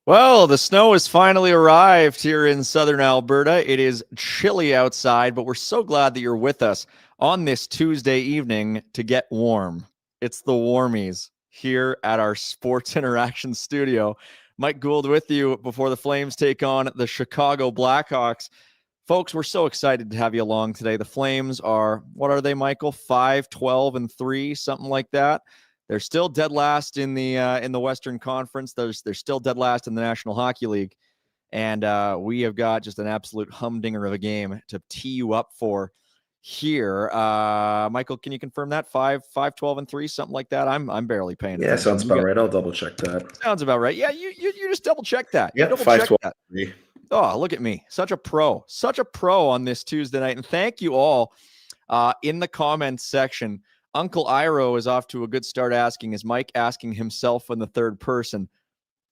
Well, the snow has finally arrived here in southern Alberta. It is chilly outside, but we're so glad that you're with us on this Tuesday evening to get warm. It's the Warmies here at our Sports Interaction studio. Mike Gould with you before the Flames take on the Chicago Blackhawks. Folks, we're so excited to have you along today. The Flames are, what are they, Michael? 5-12-3, something like that. They're still dead last in the Western Conference. They're still dead last in the National Hockey League. And we have got just an absolute humdinger of a game to tee you up for here. Michael, can you confirm that? 5-12-3, something like that? I'm barely paying attention. Yeah, sounds about right. I'll double check that. Sounds about right. Yeah, you just double check that. Yeah, 5-12-3. Oh, look at me. Such a pro on this Tuesday night. And thank you all in the comments section. Uncle Iro is off to a good start asking, is Mike asking himself in the third person?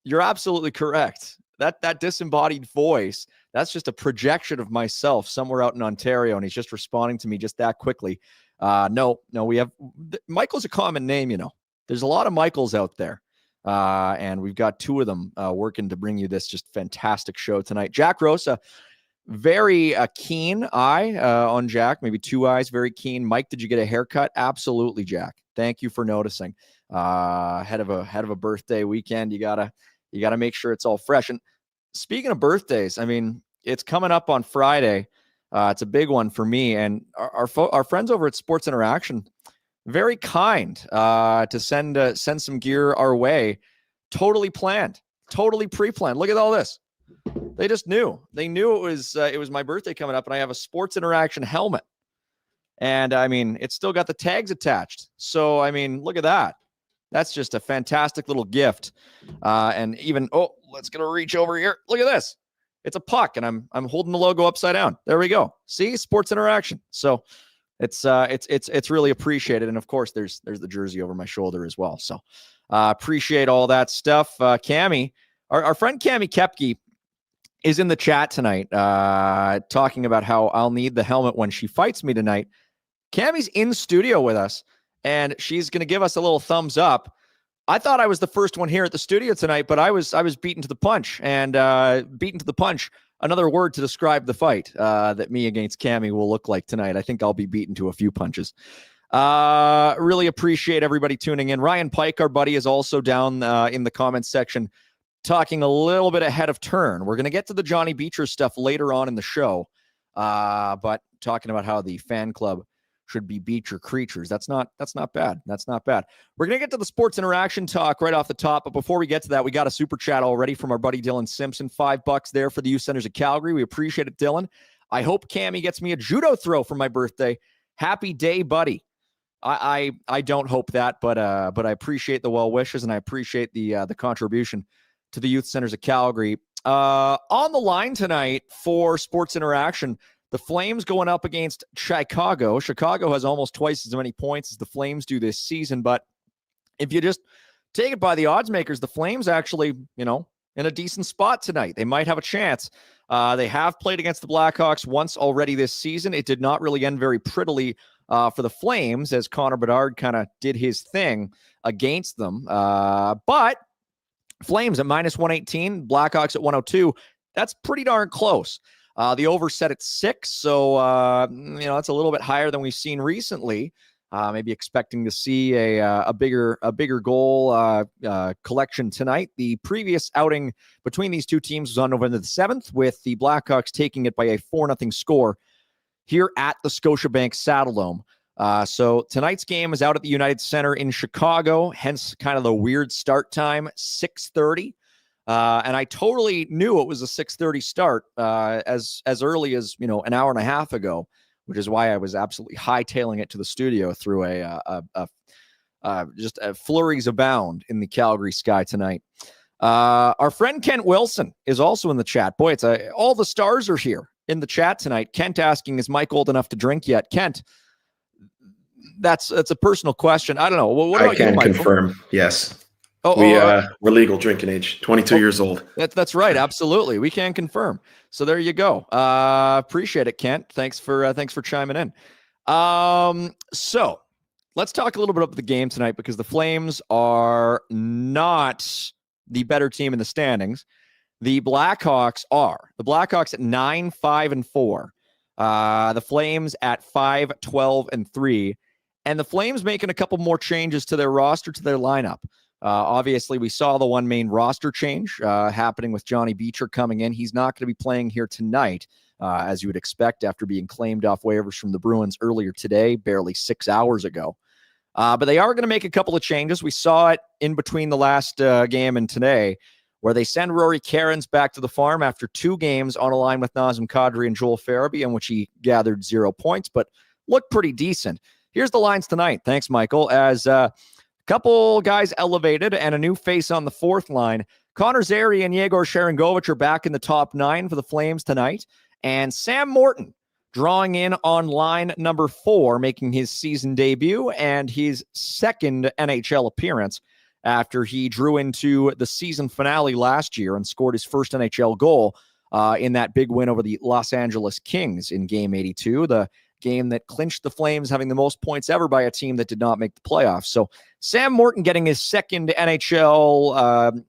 You're absolutely correct. That disembodied voice, that's just a projection of myself somewhere out in Ontario, and he's just responding to me just that quickly. No, we have Michael's a common name, you know. There's a lot of Michaels out there. And we've got two of them working to bring you this just fantastic show tonight. Jack Rosa, very keen eye on Jack, maybe two eyes, very keen. Mike, did you get a haircut? Absolutely, Jack. Thank you for noticing. Head of a birthday weekend, you gotta make sure it's all fresh. And speaking of birthdays, I mean, it's coming up on Friday. It's a big one for me, and our friends over at Sports Interaction, very kind to send some gear our way. Totally planned, totally pre-planned. Look at all this. They just knew. They knew it was my birthday coming up, and I have a Sports Interaction helmet. And I mean, it's still got the tags attached. So I mean, look at that. That's just a fantastic little gift. And even let's get a reach over here. Look at this. It's a puck, and I'm holding the logo upside down. There we go. See, Sports Interaction. So it's really appreciated. And of course, there's the jersey over my shoulder as well. So appreciate all that stuff. Cammy, our friend Cammy Kepke is in the chat tonight, talking about how I'll need the helmet when she fights me tonight. Cammy's in studio with us, and she's going to give us a little thumbs up. I thought I was the first one here at the studio tonight, but I was beaten to the punch, and beaten to the punch. Another word to describe the fight that me against Cammy will look like tonight. I think I'll be beaten to a few punches. Really appreciate everybody tuning in. Ryan Pike, our buddy, is also down in the comments section, talking a little bit ahead of turn. We're going to get to the Johnny Beecher stuff later on in the show, but talking about how the fan club should be Beecher creatures. That's not bad. That's not bad. We're going to get to the Sports Interaction talk right off the top, but before we get to that, we got a super chat already from our buddy Dylan Simpson. $5 there for the Youth Centers of Calgary. We appreciate it, Dylan. I hope Cammy gets me a judo throw for my birthday. Happy day, buddy. I don't hope that, but I appreciate the well wishes, and I appreciate the contribution to the Youth Centers of Calgary. On the line tonight for Sports Interaction, the Flames going up against Chicago. Chicago has almost twice as many points as the Flames do this season, but if you just take it by the odds makers, the Flames actually, in a decent spot tonight. They might have a chance. They have played against the Blackhawks once already this season. It did not really end very prettily for the Flames, as Connor Bedard kind of did his thing against them. But Flames at -118, Blackhawks at 102. That's pretty darn close. The over set at 6, so that's a little bit higher than we've seen recently. Maybe expecting to see a bigger goal collection tonight. The previous outing between these two teams was on November the 7th, with the Blackhawks taking it by a 4-0 score here at the Scotiabank Saddledome. So tonight's game is out at the United Center in Chicago, hence kind of the weird start time, 6:30. And I totally knew it was a 6:30 start as early as, an hour and a half ago, which is why I was absolutely hightailing it to the studio through just flurries abound in the Calgary sky tonight. Our friend Kent Wilson is also in the chat. Boy, all the stars are here in the chat tonight. Kent asking, is Mike old enough to drink yet? Kent, that's a personal question. I don't know. What about I can you, Michael? confirm, yes. We're legal drinking age, 22 years old. That's right. Absolutely. We can confirm. So there you go. Appreciate it, Kent. Thanks for chiming in. So let's talk a little bit about the game tonight, because the Flames are not the better team in the standings. The Blackhawks are. The Blackhawks at 9-5-4. The Flames at 5-12-3. And the Flames making a couple more changes to their roster, to their lineup. Obviously, we saw the one main roster change happening with Johnny Beecher coming in. He's not going to be playing here tonight, as you would expect after being claimed off waivers from the Bruins earlier today, barely 6 hours ago. But they are going to make a couple of changes. We saw it in between the last game and today, where they send Rory Cairns back to the farm after 2 games on a line with Nazem Kadri and Joel Farabee, in which he gathered 0 points, but looked pretty decent. Here's the lines tonight. Thanks, Michael. As couple guys elevated and a new face on the fourth line. Connor Zary and Yegor Sharangovich are back in the top 9 for the Flames tonight. And Sam Morton drawing in on line number 4, making his season debut and his second NHL appearance after he drew into the season finale last year and scored his first NHL goal in that big win over the Los Angeles Kings in Game 82, the game that clinched the Flames having the most points ever by a team that did not make the playoffs. So Sam Morton getting his second NHL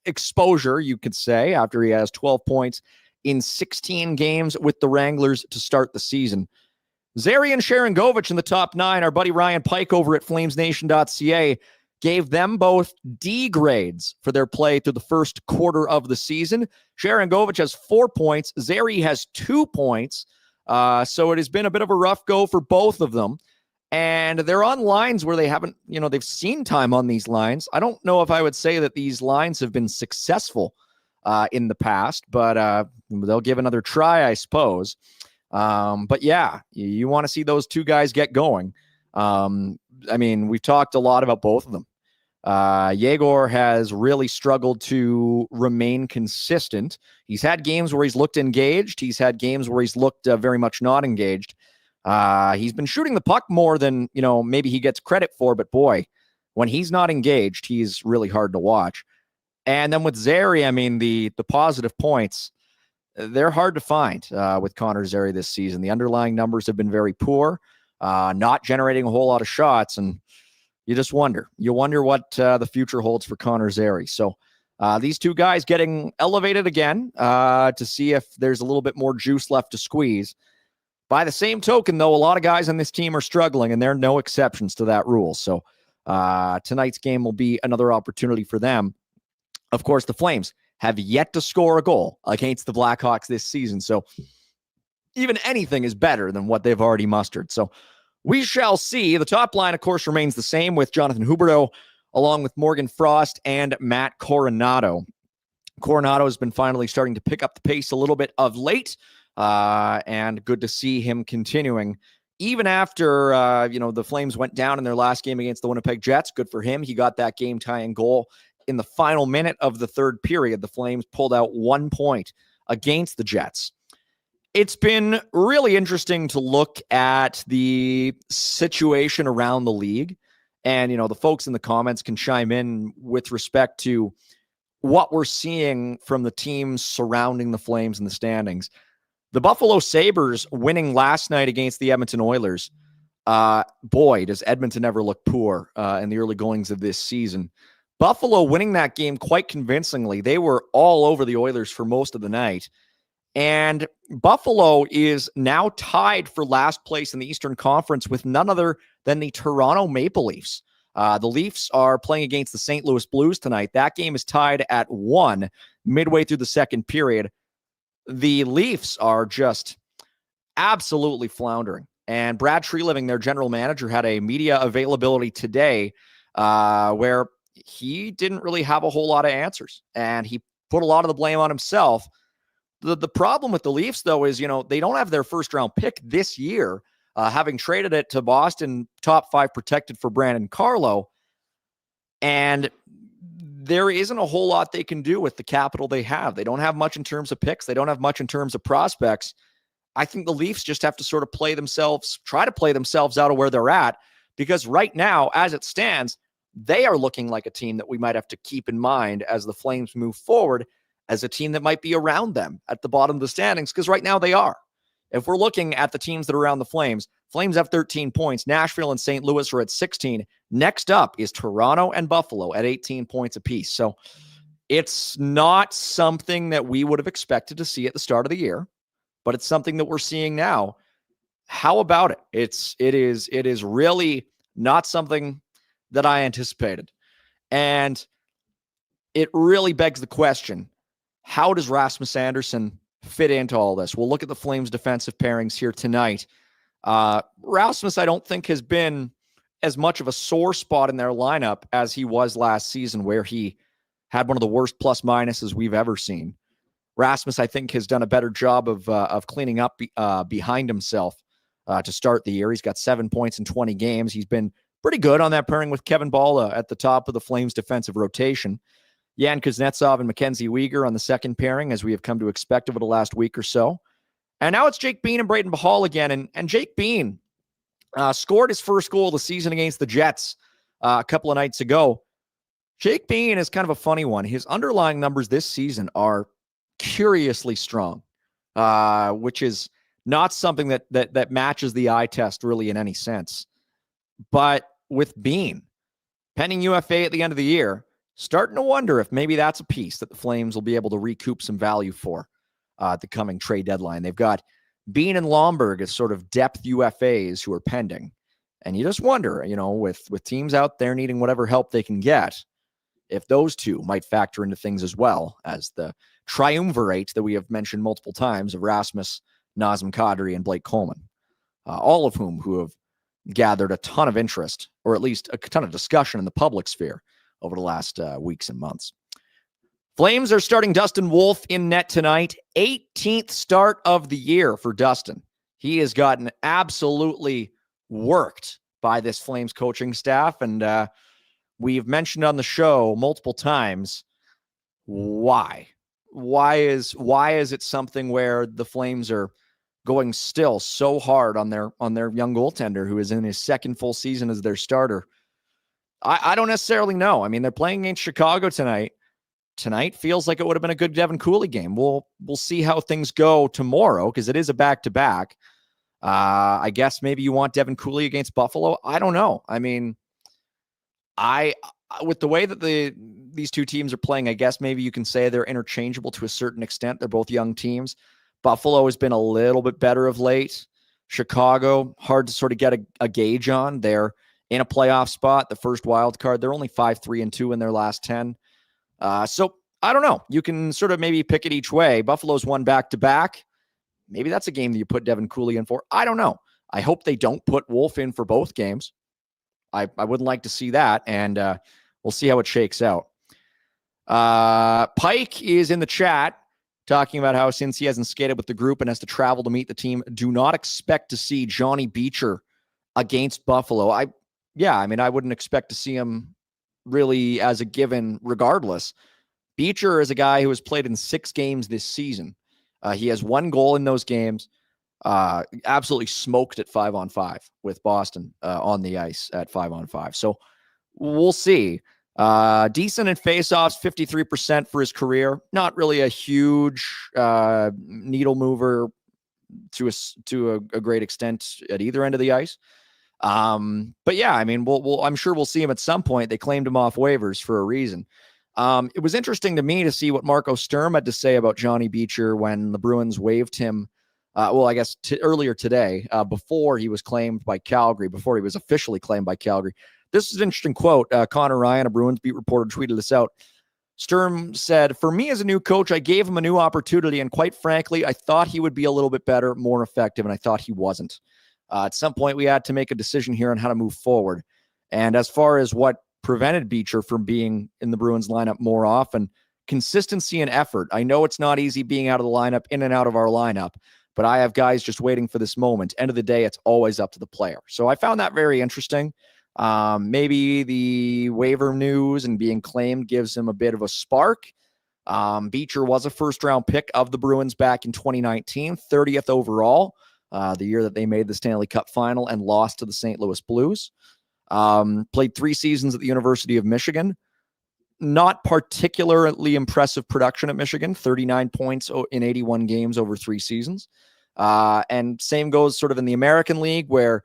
exposure, you could say, after he has 12 points in 16 games with the Wranglers to start the season. Zary and Sharangovich in the top 9. Our buddy Ryan Pike over at flamesnation.ca gave them both D grades for their play through the first quarter of the season. Sharangovich has 4 points. Zary has 2 points. So it has been a bit of a rough go for both of them. And they're on lines where they haven't, they've seen time on these lines. I don't know if I would say that these lines have been successful in the past, but they'll give another try, I suppose. But yeah, you want to see those 2 guys get going. We've talked a lot about both of them. Yegor has really struggled to remain consistent. He's had games where he's looked engaged. He's had games where he's looked very much not engaged. He's been shooting the puck more than, maybe he gets credit for, but boy, when he's not engaged, he's really hard to watch. And then with Zary, the positive points, they're hard to find with Connor Zary this season. The underlying numbers have been very poor, not generating a whole lot of shots, and you just wonder. You wonder what the future holds for Connor Zary. So these 2 guys getting elevated again to see if there's a little bit more juice left to squeeze. By the same token, though, a lot of guys on this team are struggling, and there are no exceptions to that rule. So tonight's game will be another opportunity for them. Of course, the Flames have yet to score a goal against the Blackhawks this season. So even anything is better than what they've already mustered. So we shall see. The top line, of course, remains the same with Jonathan Huberdeau, along with Morgan Frost and Matt Coronado. Coronado has been finally starting to pick up the pace a little bit of late, and good to see him continuing. Even after, the Flames went down in their last game against the Winnipeg Jets, good for him. He got that game-tying goal in the final minute of the third period. The Flames pulled out 1 point against the Jets. It's been really interesting to look at the situation around the league. And, the folks in the comments can chime in with respect to what we're seeing from the teams surrounding the Flames in the standings. The Buffalo Sabres winning last night against the Edmonton Oilers. Boy, does Edmonton ever look poor in the early goings of this season. Buffalo winning that game quite convincingly. They were all over the Oilers for most of the night. And Buffalo is now tied for last place in the Eastern Conference with none other than the Toronto Maple Leafs. The Leafs are playing against the St. Louis Blues tonight. That game is tied at 1 midway through the second period. The Leafs are just absolutely floundering. And Brad Treliving, their general manager, had a media availability today where he didn't really have a whole lot of answers. And he put a lot of the blame on himself. The problem with the Leafs, though, is, they don't have their first-round pick this year, having traded it to Boston, top 5 protected for Brandon Carlo. And there isn't a whole lot they can do with the capital they have. They don't have much in terms of picks. They don't have much in terms of prospects. I think the Leafs just have to sort of try to play themselves out of where they're at, because right now, as it stands, they are looking like a team that we might have to keep in mind as the Flames move forward, as a team that might be around them at the bottom of the standings, because right now they are. If we're looking at the teams that are around the Flames have 13 points. Nashville and St. Louis are at 16. Next up is Toronto and Buffalo at 18 points apiece. So It's not something that we would have expected to see at the start of the year, but it's something that we're seeing now. How about it? It is really not something that I anticipated. And it really begs the question, how does Rasmus Andersson fit into all this? We'll look at the Flames defensive pairings here tonight. Rasmus, I don't think, has been as much of a sore spot in their lineup as he was last season, where he had one of the worst plus minuses we've ever seen. Rasmus, I think, has done a better job of cleaning up behind himself to start the year. He's got 7 points in 20 games. He's been pretty good on that pairing with Kevin Balla at the top of the Flames defensive rotation. Jan Kuznetsov and Mackenzie Weegar on the second pairing, as we have come to expect over the last week or so. And now it's Jake Bean and Braden Bahal again. And Jake Bean scored his first goal of the season against the Jets a couple of nights ago. Jake Bean is kind of a funny one. His underlying numbers this season are curiously strong, which is not something that matches the eye test really in any sense. But with Bean, pending UFA at the end of the year, starting to wonder if maybe that's a piece that the Flames will be able to recoup some value for at the coming trade deadline. They've got Bean and Lomberg as sort of depth UFAs who are pending. And you just wonder, with teams out there needing whatever help they can get, if those two might factor into things as well as the triumvirate that we have mentioned multiple times of Rasmus, Nazem Kadri, and Blake Coleman, all of whom who have gathered a ton of interest, or at least a ton of discussion in the public sphere over the last weeks and months. Flames are starting Dustin Wolf in net tonight. 18th start of the year for Dustin. He has gotten absolutely worked by this Flames coaching staff, and we've mentioned on the show multiple times why. Why is it something where the Flames are going still so hard on their young goaltender who is in his second full season as their starter? I don't necessarily know. I mean, they're playing against Chicago tonight. Tonight feels like it would have been a good Devin Cooley game. We'll see how things go tomorrow because it is a back-to-back. I guess maybe you want Devin Cooley against Buffalo. I don't know. I mean, with the way that these two teams are playing, I guess maybe you can say they're interchangeable to a certain extent. They're both young teams. Buffalo has been a little bit better of late. Chicago, hard to sort of get a gauge on. They're in a playoff spot, the first wild card. They're only 5-3-2 in their last 10. So I don't know. You can sort of maybe pick it each way. Buffalo's won back-to-back. Maybe that's a game that you put Devin Cooley in for. I don't know. I hope they don't put Wolf in for both games. I wouldn't like to see that, and we'll see how it shakes out. Pike is in the chat talking about how since he hasn't skated with the group and has to travel to meet the team, do not expect to see Johnny Beecher against Buffalo. I wouldn't expect to see him really as a given regardless. Beecher is a guy who has played in 6 games this season. He has 1 goal in those games. Absolutely smoked at 5-on-5 with Boston on the ice at 5-on-5. So we'll see. Decent in faceoffs, 53% for his career. Not really a huge needle mover to a great extent at either end of the ice. But yeah, I mean, I'm sure we'll see him at some point. They claimed him off waivers for a reason. It was interesting to me to see what Marco Sturm had to say about Johnny Beecher when the Bruins waived him. Earlier today, before he was claimed by Calgary, before he was officially claimed by Calgary. This is an interesting quote. Connor Ryan, a Bruins beat reporter, tweeted this out. Sturm said, "For me as a new coach, I gave him a new opportunity, and quite frankly, I thought he would be a little bit better, more effective, and I thought he wasn't. At some point, we had to make a decision here on how to move forward. And as far as what prevented Beecher from being in the Bruins lineup more often, consistency and effort. I know it's not easy being out of the lineup, in and out of our lineup, but I have guys just waiting for this moment. End of the day, it's always up to the player." So I found that very interesting. Maybe the waiver news and being claimed gives him a bit of a spark. Beecher was a first-round pick of the Bruins back in 2019, 30th overall, the year that they made the Stanley Cup final and lost to the St. Louis Blues. Played 3 seasons at the University of Michigan. Not particularly impressive production at Michigan, 39 points in 81 games over 3 seasons. And same goes sort of in the American League, where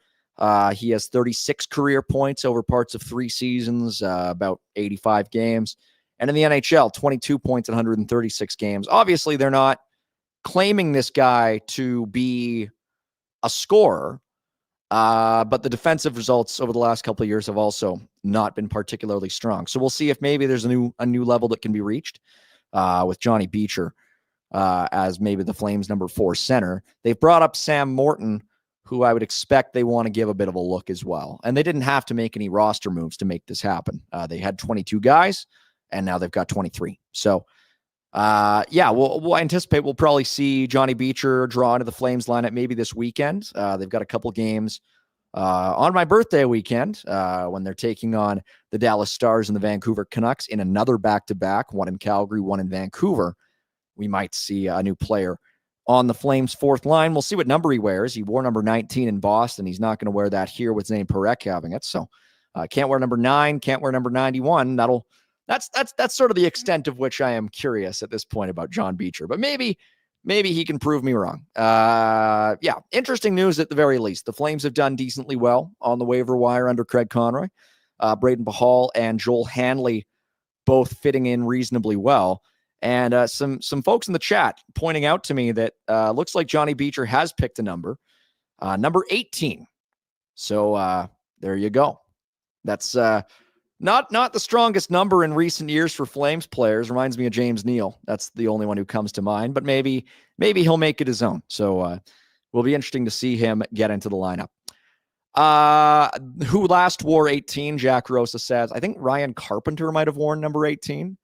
he has 36 career points over parts of 3 seasons, about 85 games. And in the NHL, 22 points in 136 games. Obviously, they're not claiming this guy to be a scorer, but the defensive results over the last couple of years have also not been particularly strong. So we'll see if maybe there's a new level that can be reached with Johnny Beecher as maybe the Flames' number 4 center. They've brought up Sam Morton, who I would expect they want to give a bit of a look as well. And they didn't have to make any roster moves to make this happen. They had 22 guys, and now they've got 23. So, we'll anticipate we'll probably see Johnny Beecher draw into the Flames lineup maybe this weekend. They've got a couple games on my birthday weekend when they're taking on the Dallas Stars and the Vancouver Canucks in another back-to-back, one in Calgary, one in Vancouver. We might see a new player on the Flames' 4th line. We'll see what number he wears. He wore number 19 in Boston. He's not going to wear that here with Zane Parekh having it. So can't wear number 9, can't wear number 91. That's sort of the extent of which I am curious at this point about John Beecher. But maybe he can prove me wrong. Interesting news at the very least. The Flames have done decently well on the waiver wire under Craig Conroy. Braden Pahal and Joel Hanley both fitting in reasonably well. And some folks in the chat pointing out to me that looks like Johnny Beecher has picked a number 18. So there you go. That's not the strongest number in recent years for Flames players. Reminds me of James Neal. That's the only one who comes to mind. But maybe he'll make it his own. So will be interesting to see him get into the lineup. Who last wore 18? Jack Rosa says. I think Ryan Carpenter might have worn number 18.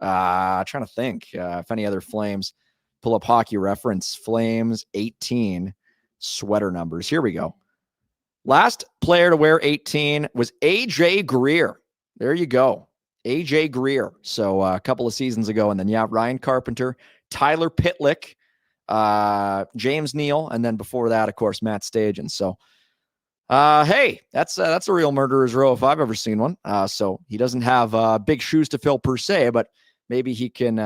Trying to think if any other Flames. Pull up Hockey Reference. Flames 18 sweater numbers. Here we go. Last player to wear 18 was AJ Greer. There you go. AJ Greer. So a couple of seasons ago. And then, Ryan Carpenter, Tyler Pitlick, James Neal, and then before that, of course, Matt Stajan. So, hey, that's a real murderer's row if I've ever seen one. So he doesn't have big shoes to fill per se, but maybe he can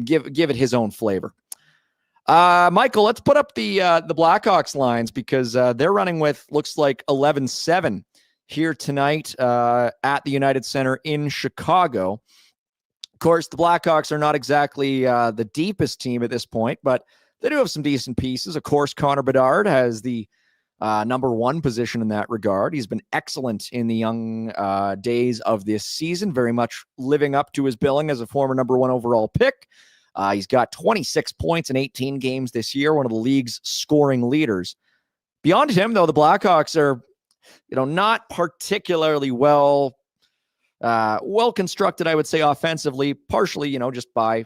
give it his own flavor. Michael, let's put up the Blackhawks lines because they're running with looks like 11-7 here tonight at the United Center in Chicago. Of course, the Blackhawks are not exactly the deepest team at this point, but they do have some decent pieces. Of course, Connor Bedard has the number 1 position in that regard. He's been excellent in the young days of this season, very much living up to his billing as a former number 1 overall pick. He's got 26 points in 18 games this year, one of the league's scoring leaders. Beyond him, though, the Blackhawks are, not particularly well constructed, I would say, offensively, partially, just by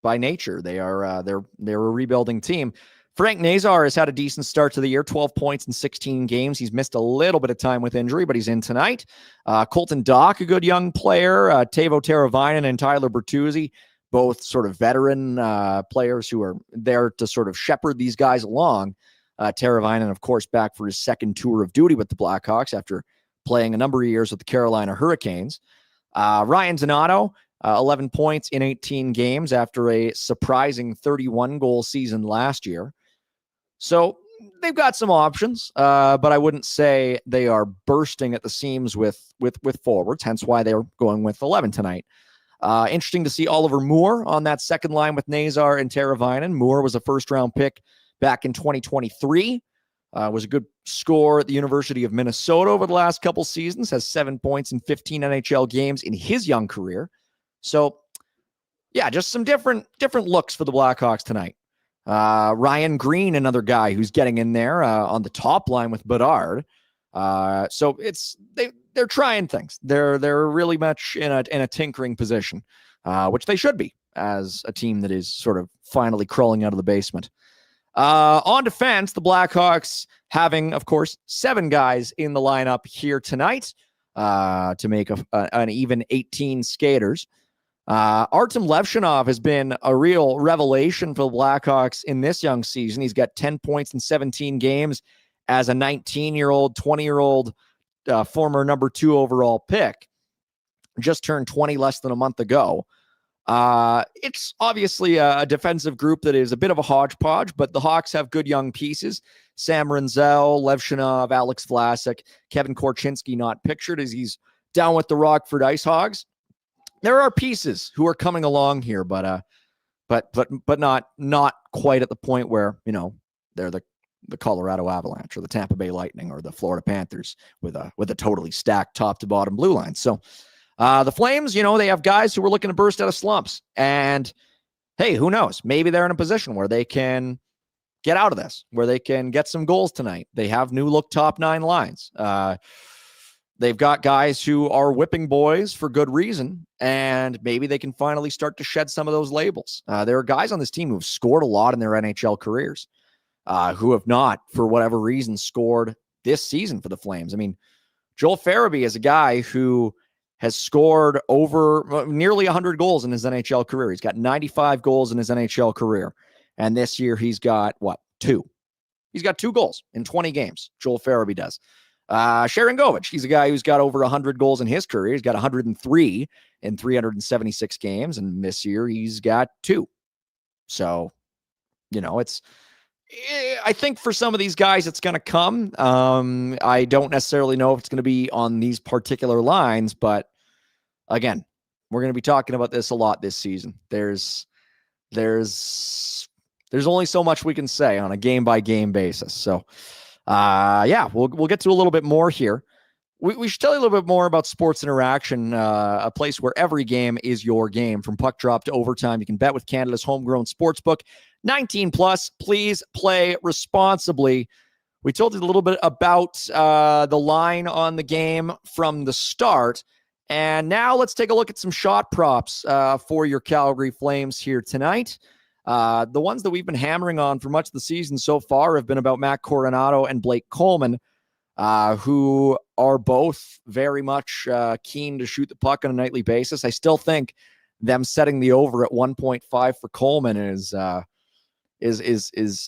nature. They're a rebuilding team. Frank Nazar has had a decent start to the year, 12 points in 16 games. He's missed a little bit of time with injury, but he's in tonight. Colton Dach, a good young player. Teuvo Teravainen and Tyler Bertuzzi, both sort of veteran players who are there to sort of shepherd these guys along. Teravainen, of course, back for his second tour of duty with the Blackhawks after playing a number of years with the Carolina Hurricanes. Ryan Donato, 11 points in 18 games after a surprising 31-goal season last year. So they've got some options, but I wouldn't say they are bursting at the seams with forwards, hence why they're going with 11 tonight. Interesting to see Oliver Moore on that second line with Nazar and Teravainen. Moore was a first-round pick back in 2023. Was a good scorer at the University of Minnesota over the last couple seasons, has 7 points in 15 NHL games in his young career. So, just some different looks for the Blackhawks tonight. Ryan Green, another guy who's getting in there on the top line with Bedard. So they're trying things. They're really much in a tinkering position, which they should be as a team that is sort of finally crawling out of the basement. On defense, the Blackhawks having, of course, 7 guys in the lineup here tonight to make an even 18 skaters. Artem Levshinov has been a real revelation for the Blackhawks in this young season. He's got 10 points in 17 games as a 19-year-old, 20-year-old former number 2 overall pick. Just turned 20 less than a month ago. It's obviously a defensive group that is a bit of a hodgepodge, but the Hawks have good young pieces. Sam Renzel, Levshinov, Alex Vlasic, Kevin Korchinski not pictured as he's down with the Rockford Ice Hogs. there are pieces who are coming along here, but not quite at the point where, they're the Colorado Avalanche or the Tampa Bay Lightning or the Florida Panthers with a totally stacked top to bottom blue line. So the Flames, they have guys who are looking to burst out of slumps, and hey, who knows? Maybe they're in a position where they can get out of this, where they can get some goals tonight. They have new look top nine lines. They've got guys who are whipping boys for good reason, and maybe they can finally start to shed some of those labels. There are guys on this team who've scored a lot in their NHL careers, who have not, for whatever reason, scored this season for the Flames. I mean, Joel Farabee is a guy who has scored over nearly 100 goals in his NHL career. He's got 95 goals in his NHL career. And this year he's got, 2? He's got 2 goals in 20 games. Joel Farabee does. Sharon Govich, he's a guy who's got over 100 goals in his career. He's got 103 in 376 games. And this year he's got 2. So, I think for some of these guys, it's going to come. I don't necessarily know if it's going to be on these particular lines, but again, we're going to be talking about this a lot this season. There's only so much we can say on a game by game basis. So, we'll get to a little bit more here. We should tell you a little bit more about Sports Interaction, a place where every game is your game. From puck drop to overtime, you can bet with Canada's homegrown sportsbook. 19 plus, please play responsibly. We told you a little bit about the line on the game from the start. And now let's take a look at some shot props for your Calgary Flames here tonight. The ones that we've been hammering on for much of the season so far have been about Matt Coronado and Blake Coleman, who are both very much keen to shoot the puck on a nightly basis. I still think them setting the over at 1.5 for Coleman is a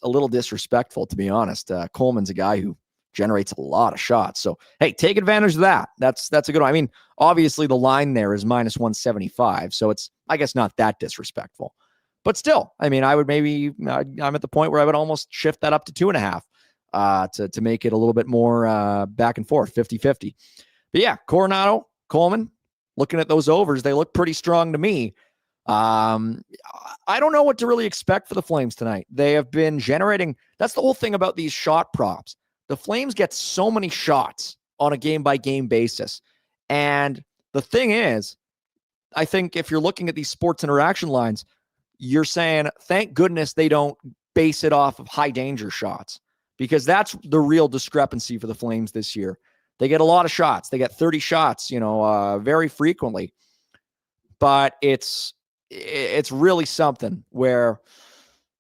little disrespectful, to be honest. Coleman's a guy who generates a lot of shots. So, hey, take advantage of that. That's a good one. I mean, obviously the line there is minus 175. So it's, I guess, not that disrespectful. But still, I mean, I would I'm at the point where I would almost shift that up to 2.5 to make it a little bit more back and forth, 50-50. But yeah, Coronado, Coleman, looking at those overs, they look pretty strong to me. I don't know what to really expect for the Flames tonight. They have been generating. That's the whole thing about these shot props. The Flames get so many shots on a game-by-game basis. And the thing is, I think if you're looking at these Sports Interaction lines, you're saying, thank goodness they don't base it off of high-danger shots, because that's the real discrepancy for the Flames this year. They get a lot of shots. They get 30 shots, very frequently. But it's really something where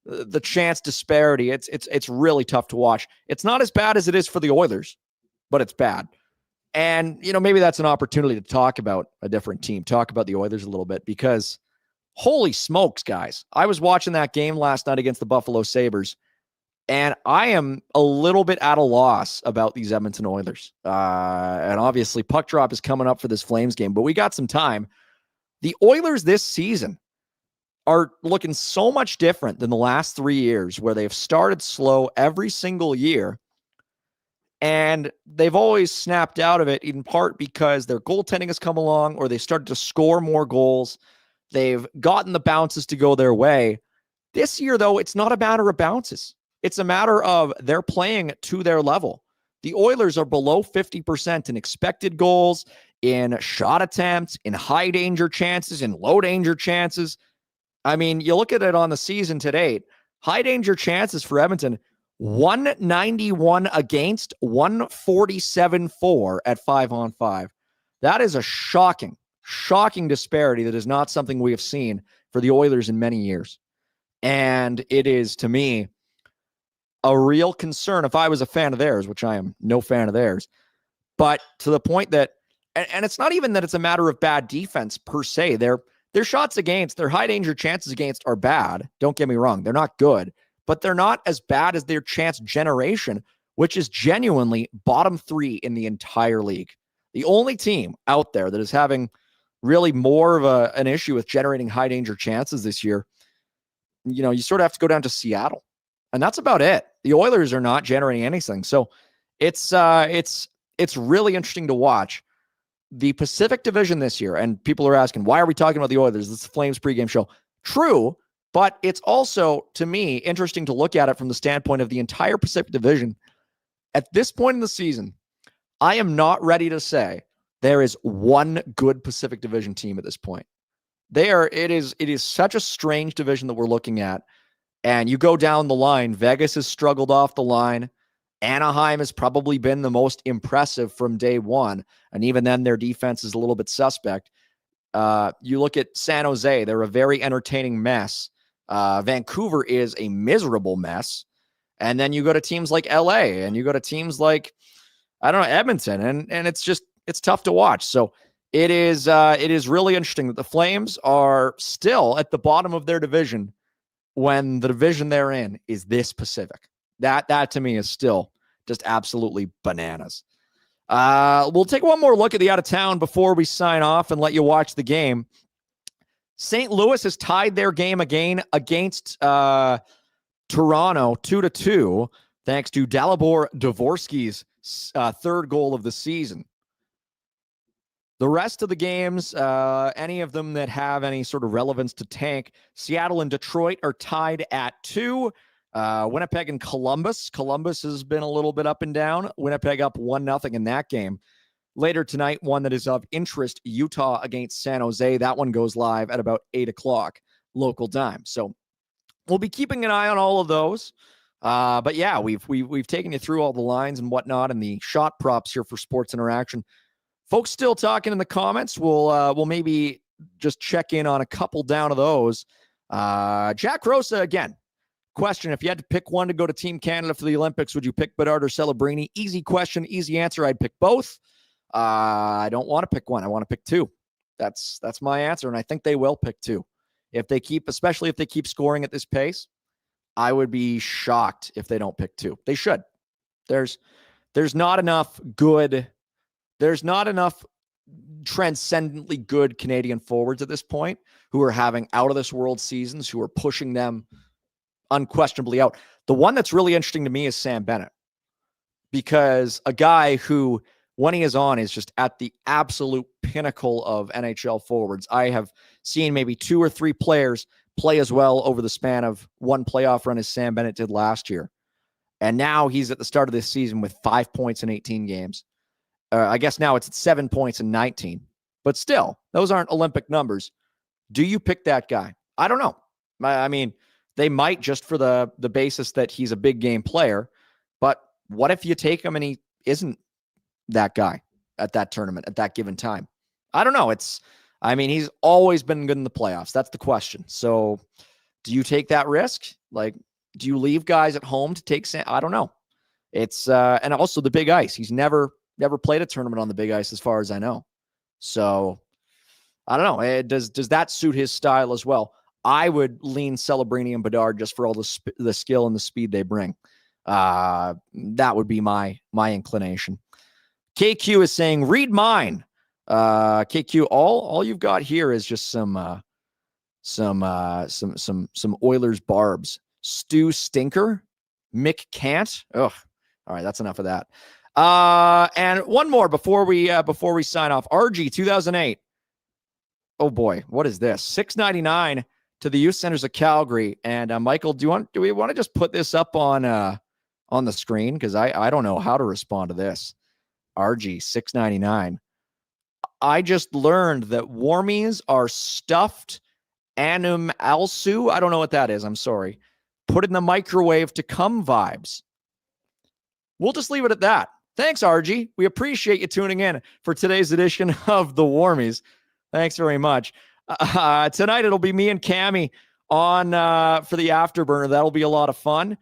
the chance disparity, it's really tough to watch. It's not as bad as it is for the Oilers, but it's bad. And, maybe that's an opportunity to talk about a different team, talk about the Oilers a little bit, because holy smokes, guys. I was watching that game last night against the Buffalo Sabres, and I am a little bit at a loss about these Edmonton Oilers. And obviously puck drop is coming up for this Flames game, but we got some time. The Oilers this season are looking so much different than the last 3 years, where they've started slow every single year. And they've always snapped out of it, in part because their goaltending has come along, or they started to score more goals. They've gotten the bounces to go their way. This year, though, it's not a matter of bounces. It's a matter of they're playing to their level. The Oilers are below 50% in expected goals, in shot attempts, in high danger chances, in low danger chances. I mean, you look at it on the season to date, high danger chances for Edmonton, 191 against, 147 for at 5-on-5. That is a shocking disparity that is not something we have seen for the Oilers in many years. And it is, to me, a real concern if I was a fan of theirs, which I am no fan of theirs. But to the point that, and it's not even that it's a matter of bad defense per se. Their shots against, their high danger chances against are bad. Don't get me wrong. They're not good, but they're not as bad as their chance generation, which is genuinely bottom 3 in the entire league. The only team out there that is having really more of an issue with generating high danger chances this year, you sort of have to go down to Seattle. And that's about it. The Oilers are not generating anything. So it's really interesting to watch. the Pacific Division this year, and people are asking, why are we talking about the Oilers? This is the Flames pregame show. True, but it's also, to me, interesting to look at it from the standpoint of the entire Pacific Division. At this point in the season, I am not ready to say there is one good Pacific Division team at this point. It is such a strange division that we're looking at. And you go down the line, Vegas has struggled off the line. Anaheim has probably been the most impressive from day one. And even then, their defense is a little bit suspect. You look at San Jose, they're a very entertaining mess. Vancouver is a miserable mess. And then you go to teams like LA, and you go to teams like, I don't know, Edmonton. And it's tough to watch. So it is really interesting that the Flames are still at the bottom of their division when the division they're in is this Pacific. That to me is still just absolutely bananas. We'll take one more look at the out of town before we sign off and let you watch the game. St. Louis has tied their game again against Toronto 2-2, thanks to Dalibor Dvorsky's third goal of the season. The rest of the games, any of them that have any sort of relevance to tank, Seattle and Detroit are tied at 2. Winnipeg and Columbus. Columbus has been a little bit up and down. Winnipeg up 1-0 in that game. Later tonight, one that is of interest, Utah against San Jose. That one goes live at about 8 o'clock local time. So we'll be keeping an eye on all of those. But yeah, we've taken you through all the lines and whatnot and the shot props here for Sports Interaction. Folks still talking in the comments. We'll maybe just check in on a couple down of those. Jack Rosa again. Question, if you had to pick one to go to Team Canada for the Olympics, would you pick Bedard or Celebrini? Easy question, easy answer. I'd pick both. I don't want to pick one. I want to pick two. That's my answer, and I think they will pick two. Especially if they keep scoring at this pace, I would be shocked if they don't pick two. They should. There's not enough transcendently good Canadian forwards at this point who are having out-of-this-world seasons, who are pushing them unquestionably out. The one that's really interesting to me is Sam Bennett, because a guy who, when he is on, is just at the absolute pinnacle of NHL forwards. I have seen maybe 2 or 3 players play as well over the span of one playoff run as Sam Bennett did last year. And now he's at the start of this season with 5 points in 18 games. I guess now it's at 7 points in 19. But still, those aren't Olympic numbers. Do you pick that guy? I don't know. I mean, they might, just for the basis that he's a big game player. But what if you take him and he isn't that guy at that tournament at that given time? I don't know. He's always been good in the playoffs. That's the question. So do you take that risk? Like, do you leave guys at home to take I don't know. It's and also the big ice. He's never played a tournament on the big ice as far as I know. So I don't know. Does that suit his style as well? I would lean Celebrini and Bedard just for all the skill and the speed they bring. That would be my inclination. KQ is saying, read mine. KQ, all you've got here is just some Oilers barbs. Stu Stinker, Mick Cant. Ugh. All right, that's enough of that. And one more before we sign off. RG 2008. Oh boy, what is this? $6.99 to the Youth Centers of Calgary. And Michael, do we want to just put this up on the screen? Because I don't know how to respond to this. RG $6.99. I just learned that Warmies are stuffed animalsu. I don't know what that is. I'm sorry. Put in the microwave to come vibes. We'll just leave it at that. Thanks, RG. We appreciate you tuning in for today's edition of the Warmies. Thanks very much. Tonight it'll be me and Cammie on for the Afterburner. That'll be a lot of fun.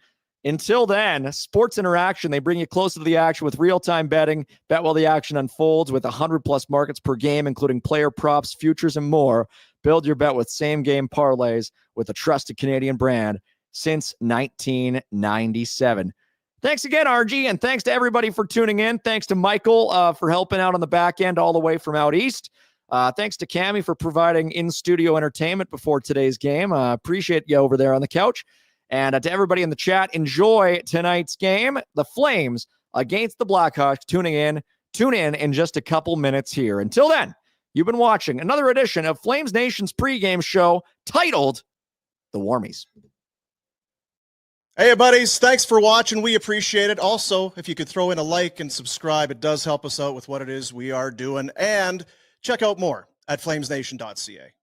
Until then, Sports Interaction, they bring you closer to the action with real-time betting. Bet while the action unfolds with 100-plus markets per game, including player props, futures, and more. Build your bet with same-game parlays with a trusted Canadian brand since 1997. Thanks again, RG, and thanks to everybody for tuning in. Thanks to Michael for helping out on the back end all the way from out east. Thanks to Cammie for providing in-studio entertainment before today's game. Appreciate you over there on the couch. And to everybody in the chat, enjoy tonight's game. The Flames against the Blackhawks. Tuning in Tune in just a couple minutes here. Until then, you've been watching another edition of Flames Nation's pregame show titled The Warmies. Hey, buddies. Thanks for watching. We appreciate it. Also, if you could throw in a like and subscribe, it does help us out with what it is we are doing. And check out more at flamesnation.ca.